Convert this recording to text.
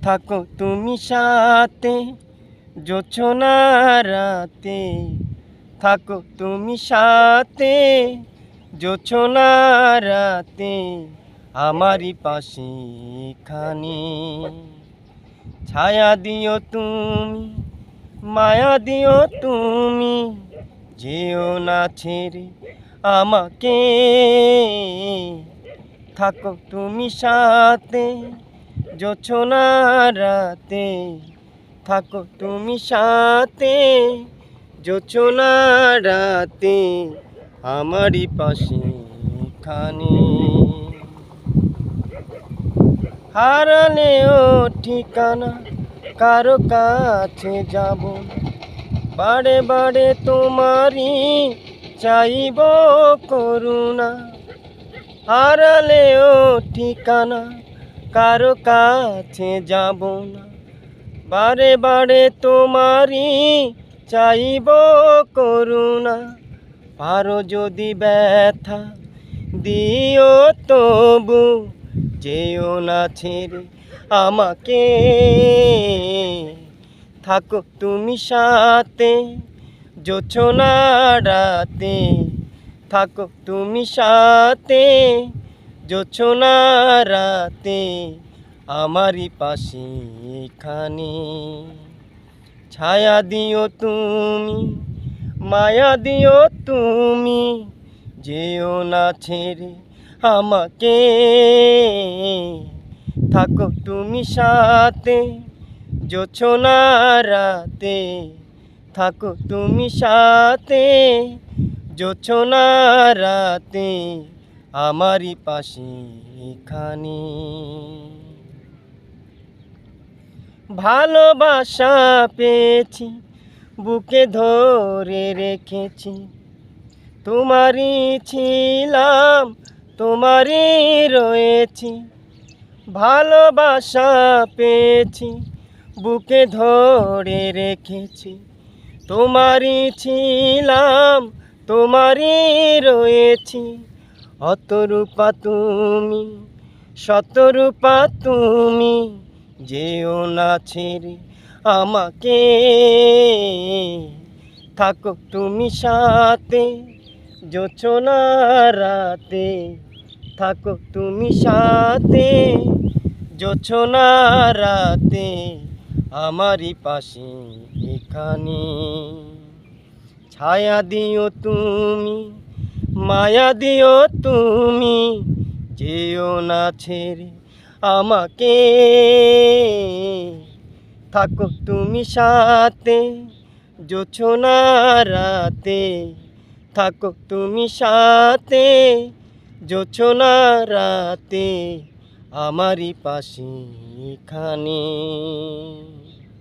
থাকো তুমি সাথে জোছনা রাতে, থাকো তুমি সাথে জোছনা রাতে, আমারই পাশে এখানে। ছায়া দিও তুমি, মায়া দিও তুমি, যেও না ছেড়ে আমাকে। থাকো তুমি সাথে জোছনা রাতে, থাকো তুমি সাথে জোছনা রাতে, আমারই পাশে এখানে। হারালেও ঠিকানা কারো কাছে যাব, বারে বারে তোমারই চাইব করুণা। হারালেও ঠিকানা কারো কাছে যাব না, বারে বারে তোমারই চাইব করুণা। পারো যদি ব্যথা দিও তবু, যেও না ছেড়ে আমাকে। থাকো তুমি সাথে জোছনা রাতে, থাকো তুমি সাথে জোছনা রাতে, আমারই পাশে এখানে। ছায়া দিও তুমি, মায়া দিও তুমি, যেও না ছেড়ে আমাকে। থাকো তুমি সাথে জোছনা রাতে, থাকো তুমি সাথে জোছনা রাতে, আমারই পাশে এখানে। ভালোবাসা পেয়েছি, বুকে ধরে রেখেছি, তোমারই ছিলাম তোমারই রয়েছি। ভালোবাসা পেয়েছি, বুকে ধরে রেখেছি, তোমারই ছিলাম তোমারই রয়েছি। অতরূপা তুমি, শতরূপা তুমি, যেও না ছেড়ে আমাকে। থাকো তুমি সাথে জোছনা রাতে, থাকো তুমি সাথে জোছনা রাতে, আমারই পাশে এখানে। ছায়া দিও তুমি, মায়া দিও তুমি, যেও না ছেড়ে আমাকে। থাকো তুমি সাথে জোছনা রাতে, থাকো তুমি সাথে জোছনা রাতে, আমারই পাশে এখানে।